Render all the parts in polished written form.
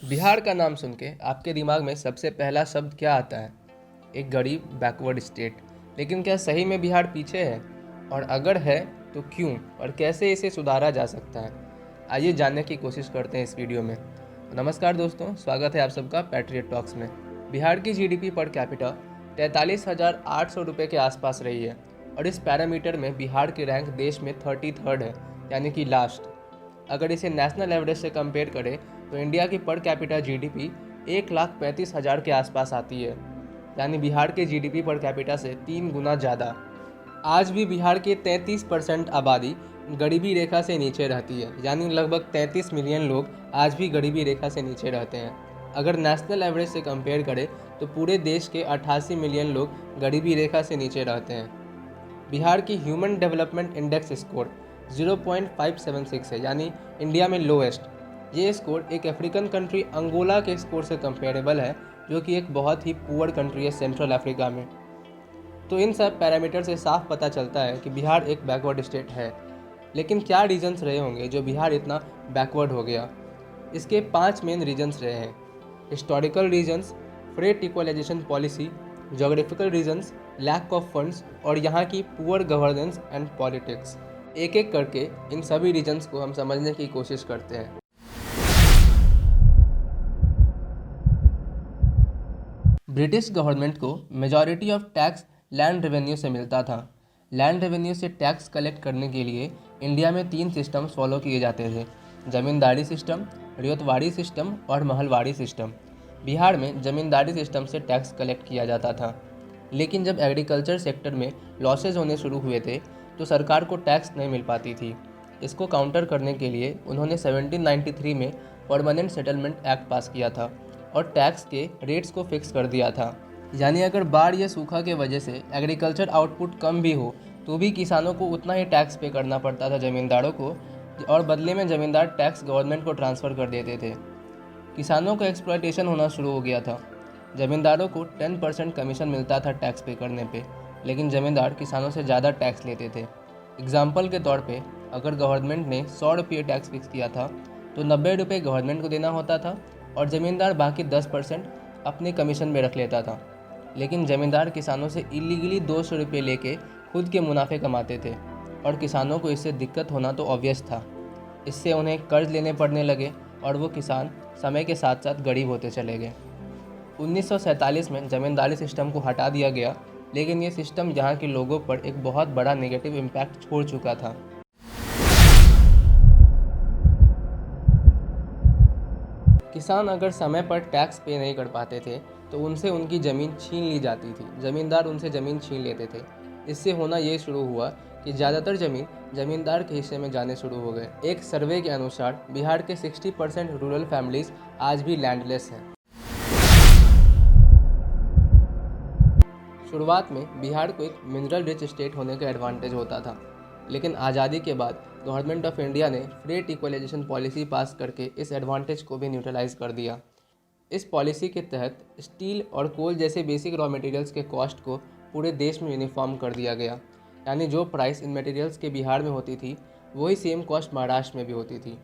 बिहार का नाम सुन के आपके दिमाग में सबसे पहला शब्द क्या आता है? एक गरीब बैकवर्ड स्टेट। लेकिन क्या सही में बिहार पीछे है? और अगर है तो क्यों और कैसे इसे सुधारा जा सकता है? आइए जानने की कोशिश करते हैं इस वीडियो में। नमस्कार दोस्तों, स्वागत है आप सबका पैट्रियट टॉक्स में। बिहार की जीडीपी पर कैपिटा 43,800 रुपये के आसपास रही है और इस पैरामीटर में बिहार की रैंक देश में 33rd है, यानी कि लास्ट। अगर इसे नेशनल एवरेज से कंपेयर करें तो इंडिया की पर कैपिटा जीडीपी 1,35,000 के आसपास आती है, यानी बिहार के जीडीपी पर कैपिटा से 3 गुना ज़्यादा। आज भी बिहार के 33% आबादी गरीबी रेखा से नीचे रहती है, यानी लगभग 33 मिलियन लोग आज भी गरीबी रेखा से नीचे रहते हैं। अगर नेशनल एवरेज से कंपेयर करें तो पूरे देश के 88 मिलियन लोग गरीबी रेखा से नीचे रहते हैं। बिहार की ह्यूमन डेवलपमेंट इंडेक्स स्कोर 0.576 है, यानी इंडिया में लोएस्ट। ये स्कोर एक अफ्रीकन कंट्री अंगोला के स्कोर से कंपेरेबल है, जो कि एक बहुत ही पुअर कंट्री है सेंट्रल अफ्रीका में। तो इन सब पैरामीटर से साफ पता चलता है कि बिहार एक बैकवर्ड स्टेट है। लेकिन क्या रीजन्स रहे होंगे जो बिहार इतना बैकवर्ड हो गया? इसके 5 मेन रीजन्स रहे हैं: historical reasons, freight equalisation policy, geographical reasons, lack of funds और यहाँ की पुअर गवर्नेंस एंड पॉलिटिक्स। एक एक करके इन सभी रीजन्स को हम समझने की कोशिश करते हैं। ब्रिटिश गवर्नमेंट को majority of tax land revenue से मिलता था। लैंड रेवेन्यू से टैक्स कलेक्ट करने के लिए इंडिया में 3 सिस्टम्स फॉलो किए जाते थे: ज़मींदारी सिस्टम, रियायतवाड़ी सिस्टम और महलवाड़ी सिस्टम। बिहार में ज़मींदारी सिस्टम से टैक्स कलेक्ट किया जाता था, लेकिन जब एग्रीकल्चर सेक्टर में लॉसेज होने शुरू हुए थे तो सरकार को टैक्स नहीं मिल पाती थी। इसको काउंटर करने के लिए उन्होंने 1793 में परमानेंट सेटलमेंट एक्ट पास किया था और टैक्स के रेट्स को फिक्स कर दिया था। यानी अगर बाढ़ या सूखा के वजह से एग्रीकल्चर आउटपुट कम भी हो तो भी किसानों को उतना ही टैक्स पे करना पड़ता था ज़मींदारों को, और बदले में ज़मींदार टैक्स गवर्नमेंट को ट्रांसफ़र कर देते थे। किसानों का एक्सप्लॉयटेशन होना शुरू हो गया था। ज़मींदारों को 10% कमीशन मिलता था टैक्स पे करने पे, लेकिन ज़मींदार किसानों से ज़्यादा टैक्स लेते थे। एग्जाम्पल के तौर पे अगर गवर्नमेंट ने 100 रुपये टैक्स फिक्स किया था तो 90 रुपये गवर्नमेंट को देना होता था और ज़मींदार बाकी 10% अपने कमीशन में रख लेता था। लेकिन ज़मींदार किसानों से इलीगली 200 रुपये लेके खुद के मुनाफे कमाते थे और किसानों को इससे दिक्कत होना तो ऑब्वियस था। इससे उन्हें कर्ज लेने पड़ने लगे और वो किसान समय के साथ साथ गरीब होते चले गए। 1947 में ज़मींदारी सिस्टम को हटा दिया गया, लेकिन ये सिस्टम यहाँ के लोगों पर एक बहुत बड़ा नेगेटिव इम्पैक्ट छोड़ चुका था। किसान अगर समय पर टैक्स पे नहीं कर पाते थे तो उनसे उनकी ज़मीन छीन ली जाती थी। ज़मींदार उनसे ज़मीन छीन लेते थे। इससे होना ये शुरू हुआ कि ज़्यादातर ज़मीन ज़मींदार के हिस्से में जाने शुरू हो गए। एक सर्वे के अनुसार बिहार के 60% रूरल फैमिलीज आज भी लैंडलेस हैं। शुरुआत में बिहार को एक मिनरल रिच स्टेट होने का एडवांटेज होता था, लेकिन आज़ादी के बाद गवर्नमेंट ऑफ इंडिया ने फ्रेट इक्वलाइजेशन पॉलिसी पास करके इस एडवांटेज को भी न्यूट्रलाइज कर दिया। इस पॉलिसी के तहत स्टील और कोल जैसे बेसिक रॉ मटेरियल्स के कॉस्ट को पूरे देश में यूनिफॉर्म कर दिया गया, यानी जो प्राइस इन मटेरियल्स के बिहार में होती थी वही सेम कॉस्ट महाराष्ट्र में भी होती थी।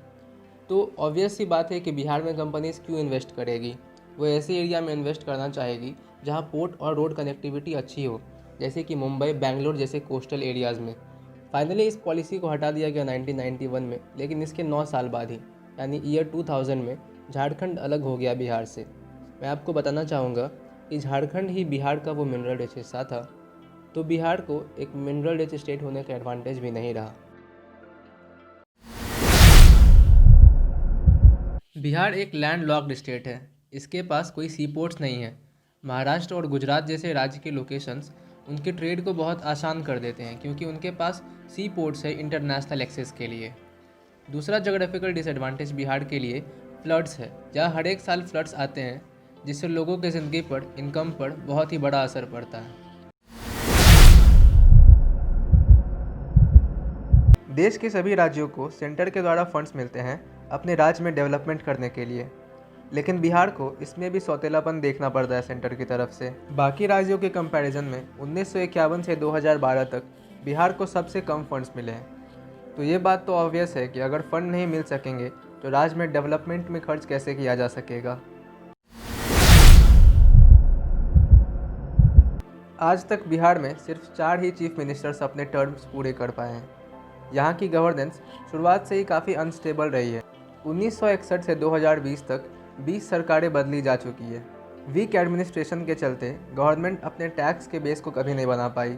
तो ऑब्वियस सी बात है कि बिहार में कंपनीज क्यों इन्वेस्ट करेगी? वो ऐसे एरिया में इन्वेस्ट करना चाहेगी जहाँ पोर्ट और रोड कनेक्टिविटी अच्छी हो, जैसे कि मुंबई, बेंगलोर जैसे कोस्टल एरियाज़ में। फाइनली इस पॉलिसी को हटा दिया गया 1991 में, लेकिन इसके 9 साल बाद ही यानी ईयर 2000 में झारखंड अलग हो गया बिहार से। मैं आपको बताना चाहूँगा कि झारखंड ही बिहार का वो मिनरल रिच हिस्सा था, तो बिहार को एक मिनरल रिच स्टेट होने का एडवांटेज भी नहीं रहा। बिहार एक लैंड लॉक्ड स्टेट है। इसके पास कोई सी पोर्ट्स नहीं है। महाराष्ट्र और गुजरात जैसे राज्य के लोकेशंस उनके ट्रेड को बहुत आसान कर देते हैं, क्योंकि उनके पास सी पोर्ट्स है इंटरनेशनल एक्सेस के लिए। दूसरा जोग्राफिकल डिसएडवांटेज बिहार के लिए फ्लड्स है, जहाँ हर एक साल फ्लड्स आते हैं, जिससे लोगों की ज़िंदगी पर, इनकम पर बहुत ही बड़ा असर पड़ता है। देश के सभी राज्यों को सेंटर के द्वारा फंड्स मिलते हैं अपने राज्य में डेवलपमेंट करने के लिए, लेकिन बिहार को इसमें भी सौतेलापन देखना पड़ता है सेंटर की तरफ से। बाकी राज्यों के कंपैरिजन में 1951 से 2012 तक बिहार को सबसे कम फंड्स मिले हैं। तो ये बात तो ऑब्वियस है कि अगर फंड नहीं मिल सकेंगे तो राज्य में डेवलपमेंट में खर्च कैसे किया जा सकेगा। आज तक बिहार में सिर्फ 4 ही चीफ मिनिस्टर्स अपने टर्म्स पूरे कर पाए हैं। यहाँ की गवर्नेंस शुरुआत से ही काफ़ी अनस्टेबल रही है। 1961 से 2020 तक 20 सरकारें बदली जा चुकी है। वीक एडमिनिस्ट्रेशन के चलते गवर्नमेंट अपने टैक्स के बेस को कभी नहीं बना पाई।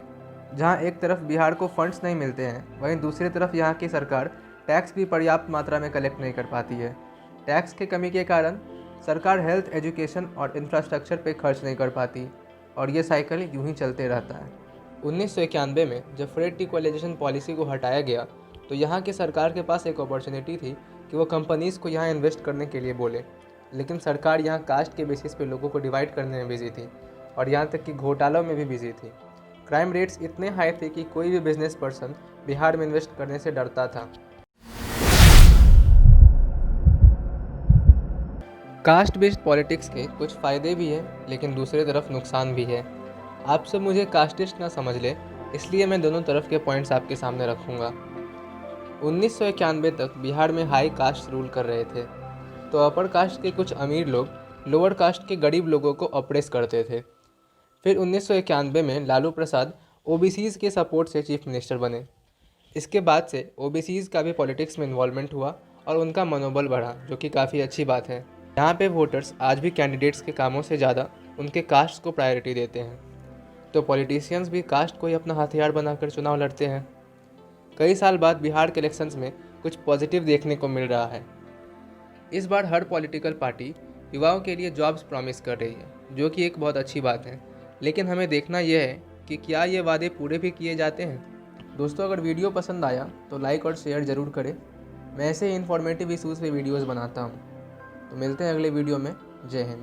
जहाँ एक तरफ बिहार को फंड्स नहीं मिलते हैं, वहीं दूसरी तरफ यहाँ की सरकार टैक्स भी पर्याप्त मात्रा में कलेक्ट नहीं कर पाती है। टैक्स की कमी के कारण सरकार हेल्थ, एजुकेशन और इंफ्रास्ट्रक्चर पे खर्च नहीं कर पाती और ये साइकिल यूं ही चलते रहता है। 1991 में जब फ्रेट इक्वलाइजेशन पॉलिसी को हटाया गया तो यहाँ की सरकार के पास एक अपॉर्चुनिटी थी कि वो कंपनीज़ को यहाँ इन्वेस्ट करने के लिए बोले, लेकिन सरकार यहाँ कास्ट के बेसिस पे लोगों को डिवाइड करने में बिजी थी और यहाँ तक कि घोटालों में भी बिजी थी। क्राइम रेट्स इतने हाई थे कि कोई भी बिजनेस पर्सन बिहार में इन्वेस्ट करने से डरता था। कास्ट बेस्ड पॉलिटिक्स के कुछ फ़ायदे भी हैं, लेकिन दूसरी तरफ नुकसान भी है। आप सब मुझे कास्टिस्ट ना समझ ले, इसलिए मैं दोनों तरफ के पॉइंट्स आपके सामने रखूँगा। 1991 तक बिहार में हाई कास्ट रूल कर रहे थे, तो अपर कास्ट के कुछ अमीर लोग लोअर कास्ट के गरीब लोगों को ऑप्रेस करते थे। फिर 1991 में लालू प्रसाद ओबीसीज़ के सपोर्ट से चीफ मिनिस्टर बने। इसके बाद से ओबीसीज़ का भी पॉलिटिक्स में इन्वॉल्वमेंट हुआ और उनका मनोबल बढ़ा, जो कि काफ़ी अच्छी बात है। यहाँ पे वोटर्स आज भी कैंडिडेट्स के कामों से ज़्यादा उनके कास्ट को प्रायोरिटी देते हैं, तो पॉलिटिशियंस भी कास्ट को ही अपना हथियार बनाकर चुनाव लड़ते हैं। कई साल बाद बिहार के इलेक्शंस में कुछ पॉजिटिव देखने को मिल रहा है। इस बार हर पॉलिटिकल पार्टी युवाओं के लिए जॉब्स प्रॉमिस कर रही है, जो कि एक बहुत अच्छी बात है, लेकिन हमें देखना यह है कि क्या ये वादे पूरे भी किए जाते हैं। दोस्तों, अगर वीडियो पसंद आया तो लाइक और शेयर ज़रूर करें। मैं ऐसे ही इन्फॉर्मेटिव इशूज़ पे वीडियोज़ बनाता हूँ। तो मिलते हैं अगले वीडियो में। जय हिंद।